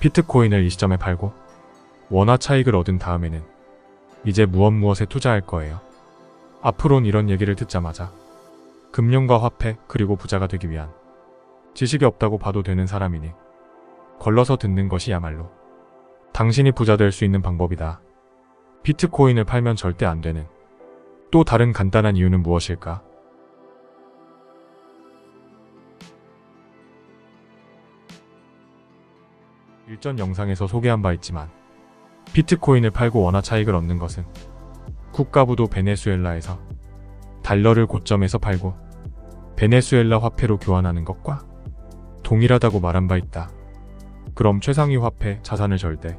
비트코인을 이 시점에 팔고 원화 차익을 얻은 다음에는 이제 무엇에 투자할 거예요. 앞으론 이런 얘기를 듣자마자 금융과 화폐 그리고 부자가 되기 위한 지식이 없다고 봐도 되는 사람이니 걸러서 듣는 것이야말로 당신이 부자 될 수 있는 방법이다. 비트코인을 팔면 절대 안 되는 또 다른 간단한 이유는 무엇일까? 일전 영상에서 소개한 바 있지만 비트코인을 팔고 원화 차익을 얻는 것은 국가부도 베네수엘라에서 달러를 고점에서 팔고 베네수엘라 화폐로 교환하는 것과 동일하다고 말한 바 있다. 그럼 최상위 화폐 자산을 절대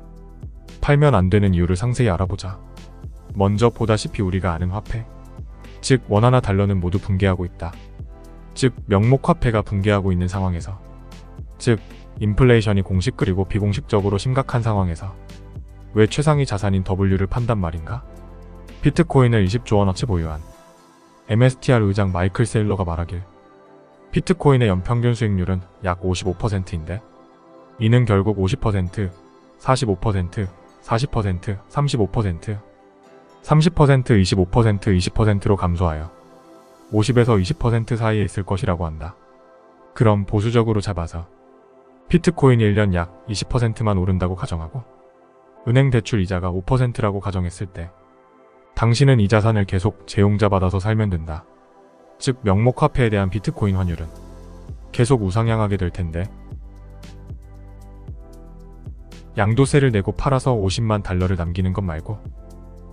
팔면 안 되는 이유를 상세히 알아보자. 먼저 보다시피 우리가 아는 화폐, 즉 원화나 달러는 모두 붕괴하고 있다. 즉 명목 화폐가 붕괴하고 있는 상황에서, 즉 인플레이션이 공식 그리고 비공식적으로 심각한 상황에서 왜 최상위 자산인 W를 판단 말인가? 비트코인을 20조 원어치 보유한 MSTR 의장 마이클 세일러가 말하길 비트코인의 연평균 수익률은 약 55%인데 이는 결국 50%, 45%, 40%, 35%, 30%, 25%, 20%로 감소하여 50에서 20% 사이에 있을 것이라고 한다. 그럼 보수적으로 잡아서 비트코인이 1년 약 20%만 오른다고 가정하고 은행 대출 이자가 5%라고 가정했을 때 당신은 이 자산을 계속 재용자 받아서 살면 된다. 즉 명목 화폐에 대한 비트코인 환율은 계속 우상향하게 될 텐데 양도세를 내고 팔아서 50만 달러를 남기는 것 말고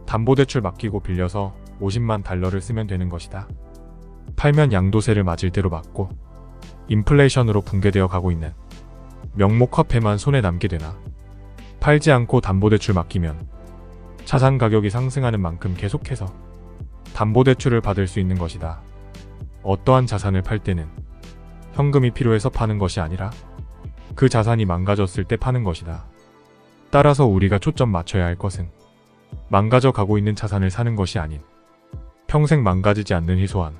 담보대출 맡기고 빌려서 50만 달러를 쓰면 되는 것이다. 팔면 양도세를 맞을 대로 맞고 인플레이션으로 붕괴되어 가고 있는 명목 화폐만 손에 남게 되나 팔지 않고 담보대출 맡기면 자산 가격이 상승하는 만큼 계속해서 담보대출을 받을 수 있는 것이다. 어떠한 자산을 팔 때는 현금이 필요해서 파는 것이 아니라 그 자산이 망가졌을 때 파는 것이다. 따라서 우리가 초점 맞춰야 할 것은 망가져 가고 있는 자산을 사는 것이 아닌 평생 망가지지 않는 희소한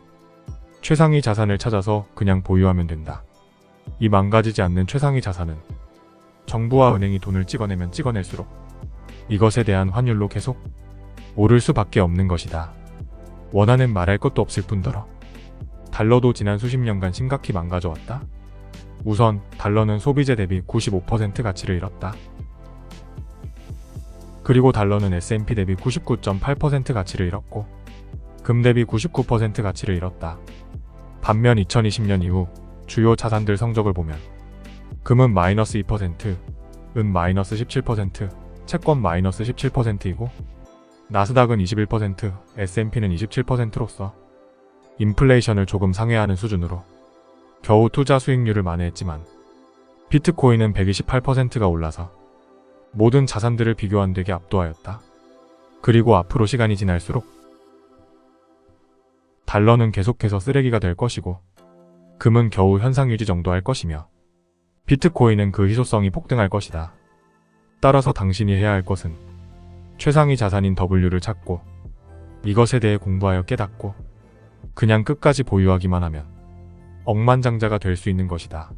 최상위 자산을 찾아서 그냥 보유하면 된다. 이 망가지지 않는 최상위 자산은 정부와 은행이 돈을 찍어내면 찍어낼수록 이것에 대한 환율로 계속 오를 수밖에 없는 것이다. 원화는 말할 것도 없을 뿐더러 달러도 지난 수십 년간 심각히 망가져왔다. 우선 달러는 소비재 대비 95% 가치를 잃었다. 그리고 달러는 S&P 대비 99.8% 가치를 잃었고 금 대비 99% 가치를 잃었다. 반면 2020년 이후 주요 자산들 성적을 보면 금은 마이너스 2%, 은 마이너스 17%, 채권 마이너스 17%이고 나스닥은 21%, S&P는 27%로서 인플레이션을 조금 상회하는 수준으로 겨우 투자 수익률을 만회했지만 비트코인은 128%가 올라서 모든 자산들을 비교한 되게 압도하였다. 그리고 앞으로 시간이 지날수록 달러는 계속해서 쓰레기가 될 것이고 금은 겨우 현상 유지 정도 할 것이며 비트코인은 그 희소성이 폭등할 것이다. 따라서 당신이 해야 할 것은 최상위 자산인 W를 찾고 이것에 대해 공부하여 깨닫고 그냥 끝까지 보유하기만 하면 억만장자가 될 수 있는 것이다.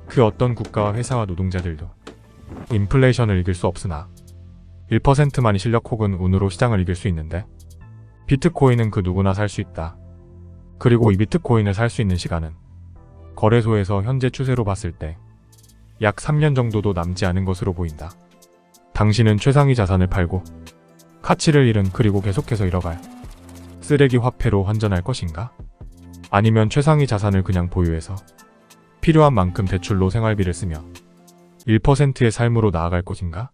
그 어떤 국가와 회사와 노동자들도 인플레이션을 이길 수 없으나 1%만이 실력 혹은 운으로 시장을 이길 수 있는데 비트코인은 그 누구나 살 수 있다. 그리고 이 비트코인을 살 수 있는 시간은 거래소에서 현재 추세로 봤을 때 약 3년 정도도 남지 않은 것으로 보인다. 당신은 최상위 자산을 팔고 가치를 잃은 그리고 계속해서 잃어갈 쓰레기 화폐로 환전할 것인가? 아니면 최상위 자산을 그냥 보유해서 필요한 만큼 대출로 생활비를 쓰며 1%의 삶으로 나아갈 것인가?